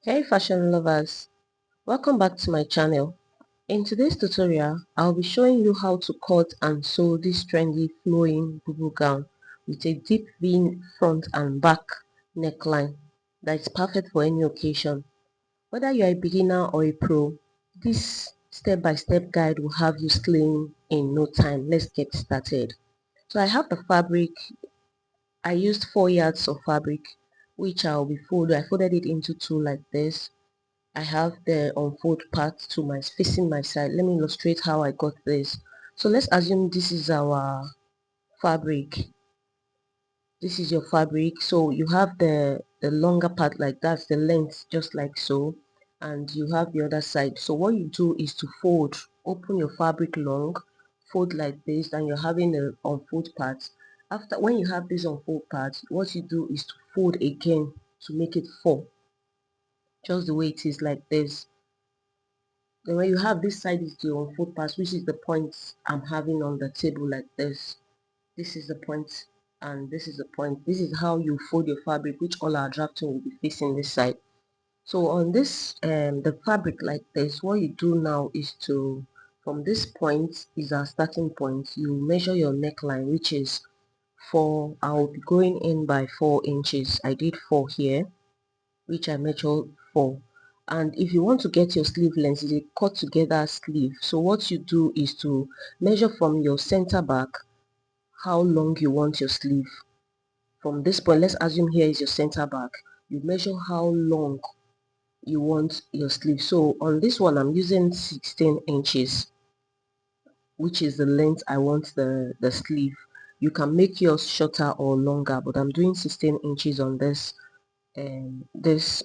Hey fashion lovers, welcome back to my channel. In today's tutorial, I'll be showing you how to cut and sew this trendy flowing bubu gown with a deep V front and back neckline that is perfect for any occasion. Whether you're a beginner or a pro, this step-by-step guide will have you slaying in no time. Let's get started. So I have the fabric. I used 4 yards of fabric which I folded it into two like this. I have the unfold part to my facing my side. Let me illustrate how I got this. So let's assume this is our fabric. This is your fabric. So you have the longer part like that's the length just like so, and you have the other side. So what you do is to fold, open your fabric long, fold like this, and you're having the unfold part. After when you have this unfold part, what you do is to fold again to make it four, just the way it is like this. Then when you have this side is your foot pass, which is the point I'm having on the table like this. This is the point and this is the point. This is how you fold your fabric, which all our drafting will be facing this side. So on this, the fabric like this, what you do now is to, from this point is our starting point. You measure your neckline, which is 4. I'll be going in by 4 inches. I did 4 here, which I measured for. And if you want to get your sleeve length, it's a cut together sleeve. So what you do is to measure from your center back how long you want your sleeve. From this point, let's assume here is your center back. You measure how long you want your sleeve. So on this one, I'm using 16 inches, which is the length I want the sleeve. You can make yours shorter or longer, but I'm doing 16 inches on this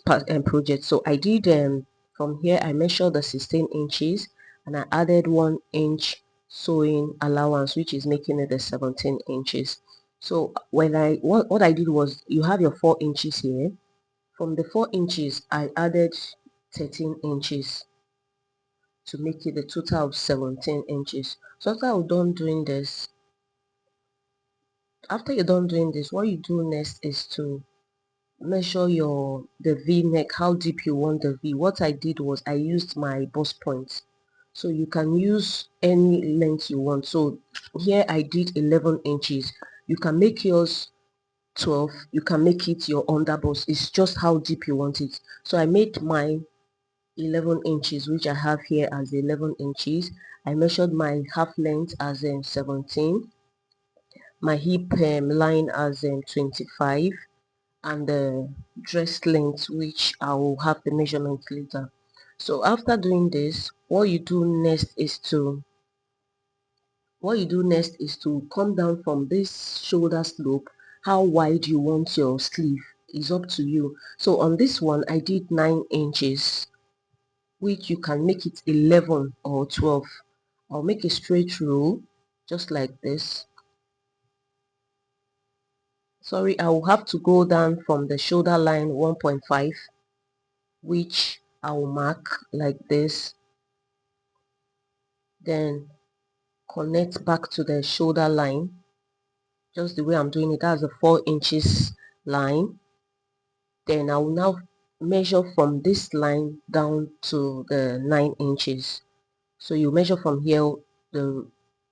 part project. So I did from here I measured the 16 inches and I added 1 inch sewing allowance, which is making it the 17 inches. So when what I did was, you have your 4 inches here. From the 4 inches I added 13 inches to make it a total of 17 inches. So after you're done doing this, what you do next is to measure the v-neck, how deep you want the v. What I did was I used my bust point, so you can use any length you want. So here I did 11 inches. You can make yours 12. You can make it your underbust. It's just how deep you want it. So I made mine 11 inches, which I have here as 11 inches. I measured my half length as 17, my hip line as 25, and the dress length, which I will have the measurement later. So after doing this, what you do next is to come down from this shoulder slope. How wide you want your sleeve is up to you. So on this one I did 9 inches, which you can make it 11 or 12. I'll make a straight row just like this. Sorry, I will have to go down from the shoulder line 1.5, which I will mark like this, then connect back to the shoulder line just the way I'm doing it. That's a 4 inches line. Then I will now measure from this line down to the 9 inches. So you measure from here the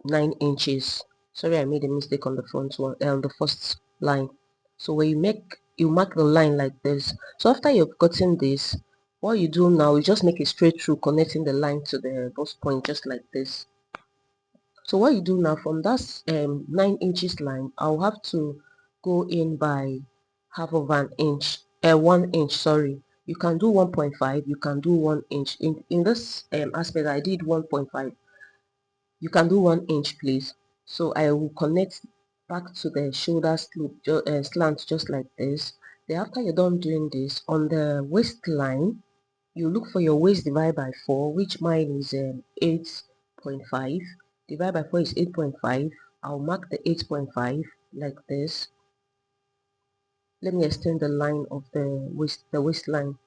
9 inches. Sorry, I made a mistake on the front one, on the first line. So when you mark the line like this. So after you've gotten this, what you do now is just make a straight through connecting the line to the bust point just like this. So what you do now, from that 9 inches line, I'll have to go in by half of an inch, 1 inch, sorry. You can do 1.5, you can do 1 inch. In this aspect, I did 1.5. You can do 1 inch, please. So I will connect back to the shoulder slope, slant just like this. Then after you're done doing this, on the waistline, you look for your waist divided by 4, which mine is 8.5. Divided by 4 is 8.5. I'll mark the 8.5 like this. Let me extend the line of the waistline.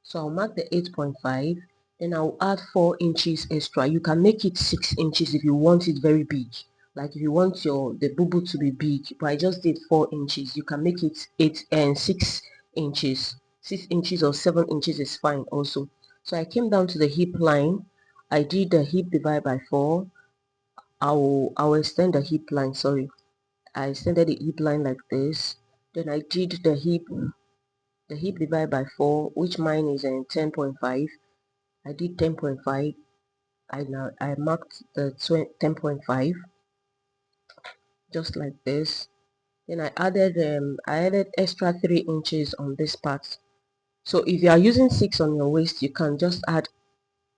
So I'll mark the 8.5, then I'll add 4 inches extra. You can make it 6 inches if you want it very big. Like if you want the bubu to be big, but I just did 4 inches. You can make it 6 inches. 6 inches or 7 inches is fine also. So I came down to the hip line. I did the hip divide by 4. I'll extend the hip line, sorry. I extended the hip line like this. Then I did the hip divide by 4, which mine is 10.5. I did 10.5. I marked the 10.5 just like this. Then I added extra 3 inches on this part. So if you are using 6 on your waist, you can just add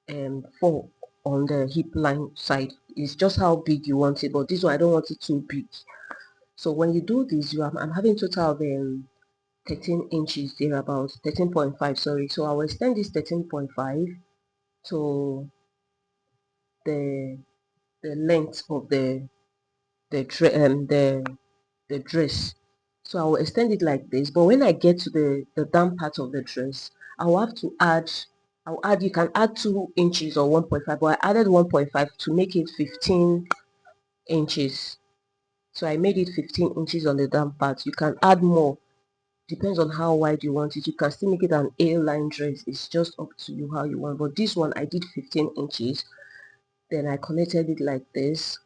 4 on the hip line side. It's just how big you want it, but this one I don't want it too big. So when you do this, I'm having total of 13 inches there, about 13.5, sorry. So I will extend this 13.5 to the length of the dress. So I will extend it like this, but when I get to the down part of the dress, I will have to add, you can add 2 inches or 1.5, but I added 1.5 to make it 15 inches. So I made it 15 inches on the down part. You can add more, depends on how wide you want it. You can still make it an A-line dress. It's just up to you how you want, but this one I did 15 inches. Then I connected it like this.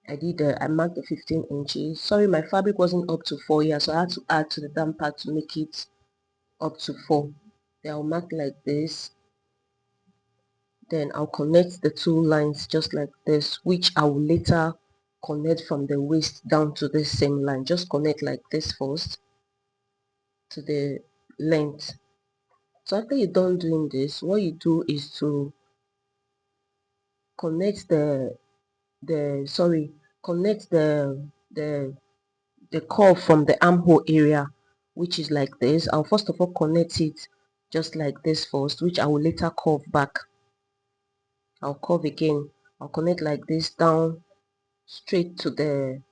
I marked the 15 inches. Sorry, my fabric wasn't up to 4 yet, so I had to add to the down part to make it up to 4. Then I'll mark like this. Then I'll connect the 2 lines just like this, which I will later connect from the waist down to the same line. Just connect like this first to the length. So after you're done doing this, what you do is to connect connect the curve from the armhole area, which is like this. I'll first of all connect it just like this first, which I will later curve back. I'll curve again. I'll connect like this down straight to the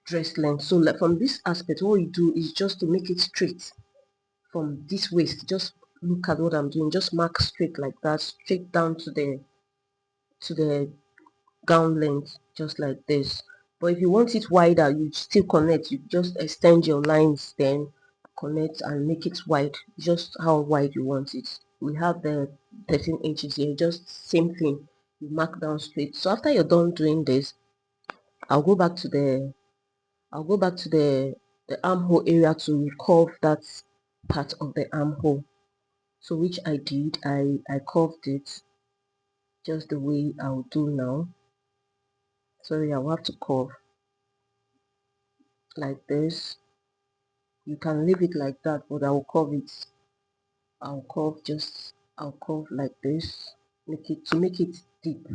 dress length. So like from this aspect, what you do is just to make it straight from this waist. Just look at what I'm doing. Just mark straight like that, straight down to the gown length, just like this. But if you want it wider, you still connect. You just extend your lines, then connect and make it wide, just how wide you want it. We have the 13 inches here, just same thing. You mark down straight. So after you're done doing this, I'll go back to the armhole area to curve that part of the armhole. So which I did, I curved it just the way I'll do now. Sorry, I'll have to curve like this. You can leave it like that, but I'll curve it. I'll curve like this, make it deep,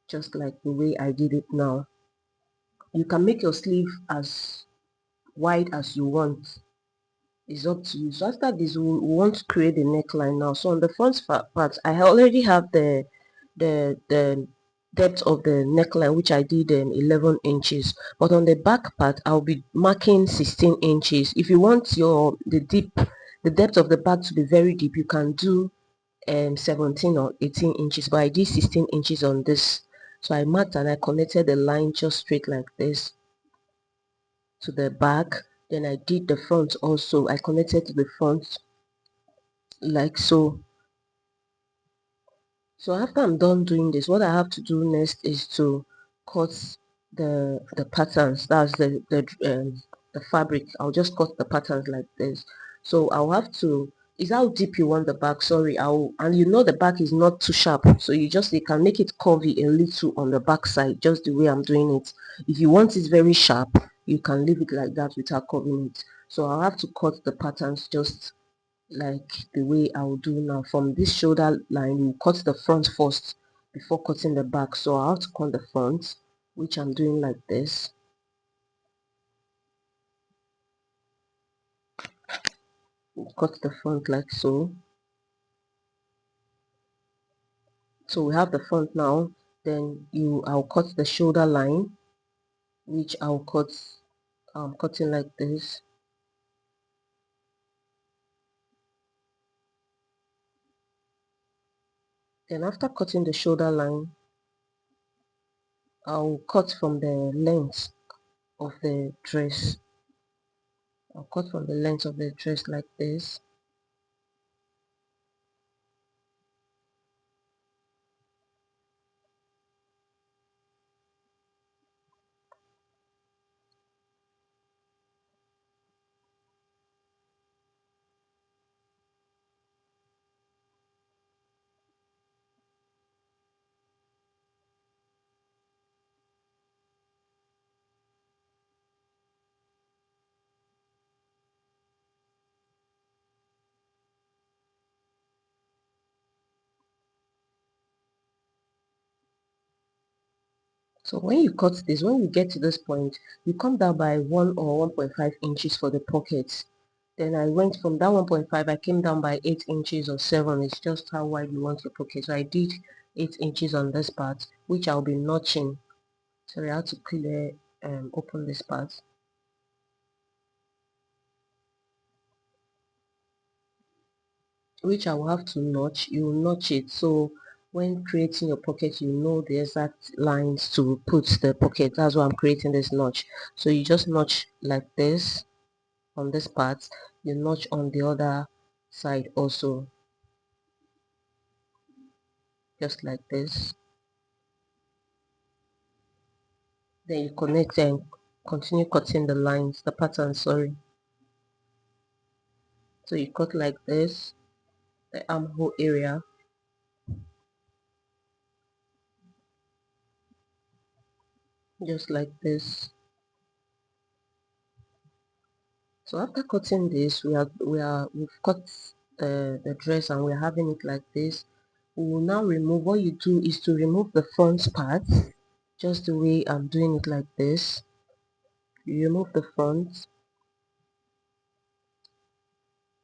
just like the way I did it now. You can make your sleeve as wide as you want. It's up to you. So after this, we want to create the neckline now. So on the front part, I already have the depth of the neckline, which I did 11 inches, but on the back part I'll be marking 16 inches. If you want the depth of the back to be very deep, you can do 17 or 18 inches, but I did 16 inches on this. So I marked and I connected the line just straight like this to the back. Then I did the front also. I connected to the front like so. So after I'm done doing this, what I have to do next is to cut the patterns. That's the fabric. I'll just cut the patterns like this. So I'll have to, is how deep you want the back. Sorry, and you know the back is not too sharp, so you can make it curvy a little on the back side, just the way I'm doing it. If you want it very sharp, you can leave it like that without curving it. So I'll have to cut the patterns just like the way I will do now. From this shoulder line, you cut the front first before cutting the back. So I have to cut the front, which I'm doing like this. Cut the front like so. So we have the front now. Then I'll cut the shoulder line, which I'm cutting like this. Then after cutting the shoulder line, I'll cut from the length of the dress. I'll cut from the length of the dress like this. So when you cut this, when you get to this point, you come down by 1 or 1.5 inches for the pockets. Then I went from that 1.5, I came down by 8 inches or 7. It's just how wide you want your pocket. So I did 8 inches on this part, which I'll be notching. Sorry, I have to clear, open this part, which I will have to notch. You will notch it. So when creating your pocket, you know the exact lines to put the pocket. That's why I'm creating this notch. So you just notch like this on this part, you notch on the other side also, just like this. Then you connect and continue cutting the lines, the pattern, sorry. So you cut like this, the armhole area, just like this. So after cutting this, we've cut the dress and we're having it like this. We will now remove. What you do is to remove the front part, just the way I'm doing it like this. You remove the front,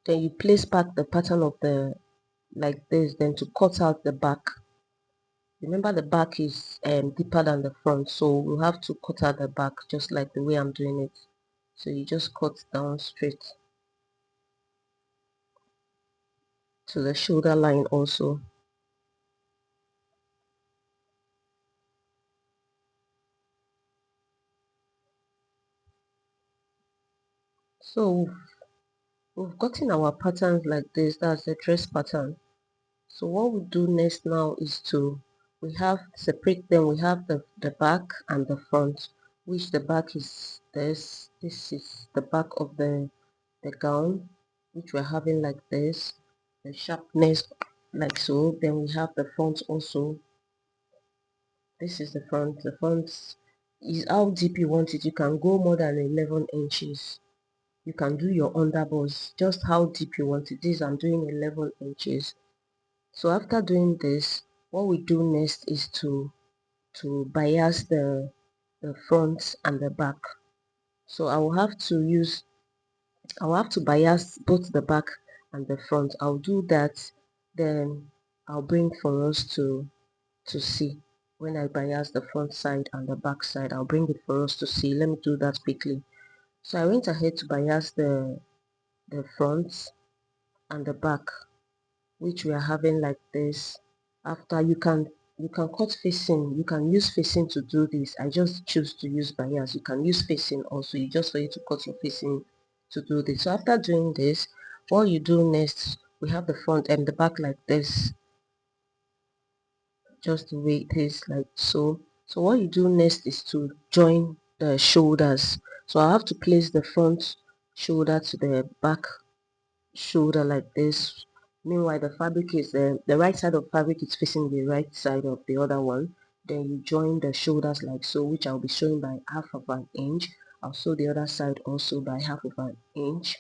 then you place back the pattern of the like this, then to cut out the back. Remember the back is deeper than the front, so we'll have to cut out the back just like the way I'm doing it. So you just cut down straight to the shoulder line also. So we've gotten our patterns like this. That's the dress pattern. So what we do next now is to, we have separate them. We have the back and the front, which the back is this is the back of the gown, which we're having like this, the sharpness like so. Then we have the front also. This is the front. The front is how deep you want it. You can go more than 11 inches. You can do your underbows just how deep you want it. This I'm doing 11 inches. So after doing this, what we do next is to bias the front and the back. So I will have to bias both the back and the front. I'll do that, then I'll bring for us to see. When I bias the front side and the back side, I'll bring it for us to see. Let me do that quickly. So I went ahead to bias the front and the back, which we are having like this. After you can cut facing, you can use facing to do this. I just choose to use bias. You can use facing also, you just for you to cut your facing to do this. So after doing this, what you do next, we have the front and the back like this, just the way it is like so. So what you do next is to join the shoulders. So I have to place the front shoulder to the back shoulder like this. Meanwhile, the fabric is the right side of fabric is facing the right side of the other one. Then you join the shoulders like so, which I'll be showing by half of an inch. I'll sew the other side also by half of an inch.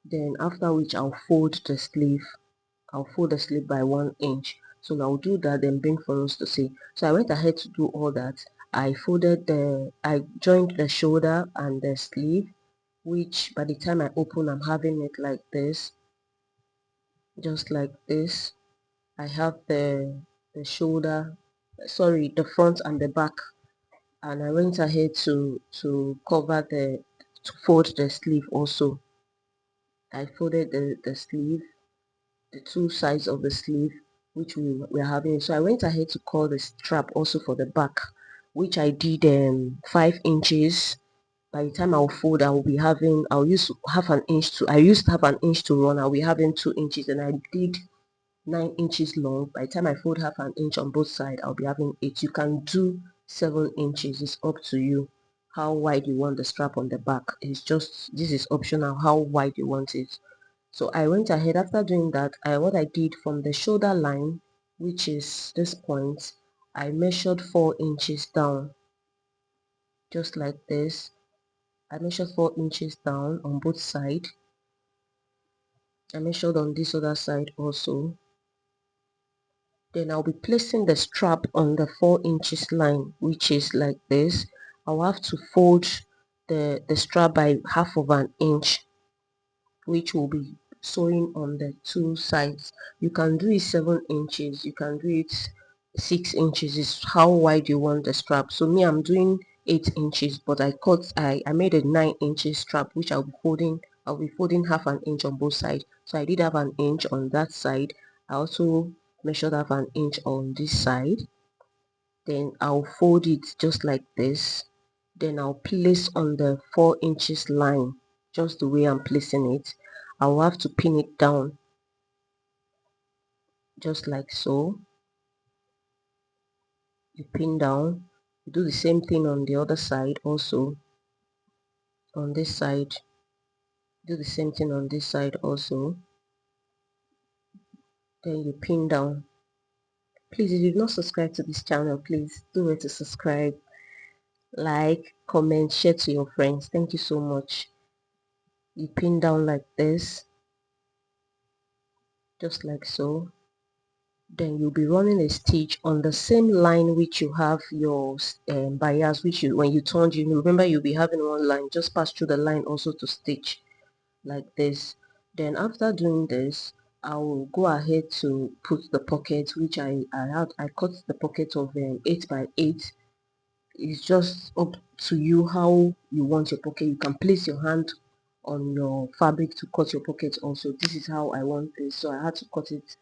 Then after which I'll fold the sleeve. I'll fold the sleeve by 1 inch. So I'll do that, then bring for us to see. So I went ahead to do all that. I joined the shoulder and the sleeve, which by the time I open, I'm having it like this, just like this. I have the shoulder, sorry, the front and the back, and I went ahead to cover to fold the sleeve also. I folded the sleeve, the two sides of the sleeve, which we were having. So I went ahead to cut the strap also for the back, which I did 5 inches by the time I'll fold, I'll use half an inch to, I used half an inch to run, I'll be having 2 inches, and I did 9 inches long. By the time I fold half an inch on both sides, I'll be having 8. You can do 7 inches. It's up to you how wide you want the strap on the back. It's just, this is optional, how wide you want it. So I went ahead. After doing that, what I did from the shoulder line, which is this point, I measured 4 inches down, just like this. I measured 4 inches down on both sides. I measured on this other side also. Then I'll be placing the strap on the 4 inches line, which is like this. I'll have to fold the strap by half of an inch, which will be sewing on the two sides. You can do it 7 inches, you can do it 6 inches. Is how wide you want the strap. So me, I'm doing 8 inches, but I made a 9 inches strap, which I'll be folding half an inch on both sides. So I did have an inch on that side. I also measured half an inch on this side. Then I'll fold it just like this. Then I'll place on the 4 inches line, just the way I'm placing it. I'll have to pin it down just like so. You pin down. You do the same thing on the other side also. On this side, do the same thing on this side also. Then you pin down. Please, if you've not subscribed to this channel, please do it to subscribe, like, comment, share to your friends. Thank you so much. You pin down like this, just like so. Then you'll be running a stitch on the same line which you have your bias, which you, when you turned, you remember you'll be having one line. Just pass through the line also to stitch like this. Then after doing this, I will go ahead to put the pocket, which I cut the pocket of 8 by 8. It's just up to you how you want your pocket. You can place your hand on your fabric to cut your pocket also. This is how I want this, so I had to cut it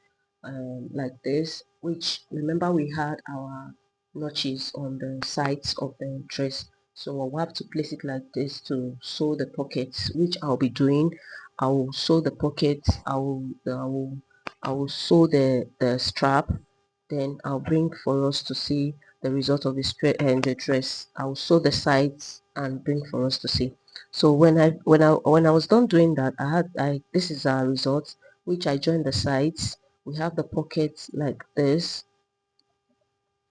like this, which, remember, we had our notches on the sides of the dress, so I'll have to place it like this to sew the pockets, which I'll be doing. I will sew the pockets. I will sew the strap. Then I'll bring for us to see the result of the dress. I'll sew the sides and bring for us to see. So when I was done doing that, this is our result, which I joined the sides. We have the pockets like this,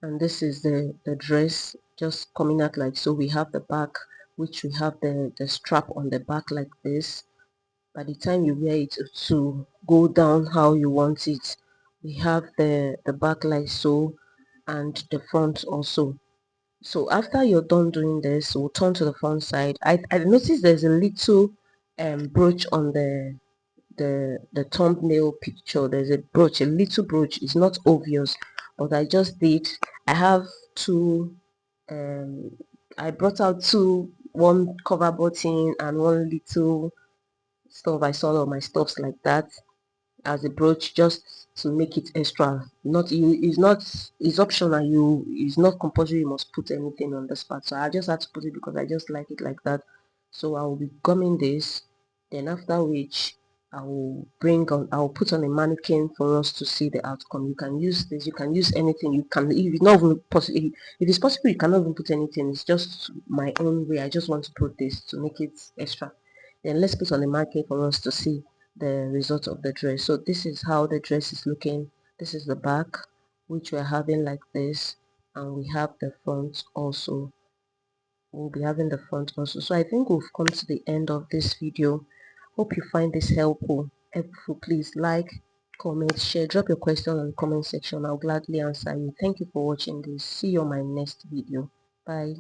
and this is the dress just coming out like so. We have the back, which we have the strap on the back like this. By the time you wear it to go down how you want it, we have the back like so, and the front also. So after you're done doing this, we'll turn to the front side. I noticed there's a little brooch on the thumbnail picture. There's a brooch, a little brooch. It's not obvious, but I just did. I have two I brought out two, one cover button and one little stuff. I saw all my stuffs like that as a brooch, just to make it extra. Not you, it's optional. It's not compulsory you must put anything on this part. So I just had to put it because I just like it like that. So I will be gumming this, then after which I'll put on a mannequin for us to see the outcome. You can use this, you can use anything. You can, if it's not even possible, if it's possible, you cannot even put anything. It's just my own way. I just want to put this to make it extra. Then let's put on a mannequin for us to see the result of the dress. So this is how the dress is looking. This is the back, which we're having like this, and we have the front also. We'll be having the front also. So I think we've come to the end of this video. Hope you find this helpful. Please like, comment, share, drop your question in the comment section. I'll gladly answer you. Thank you for watching this. See you on my next video. Bye.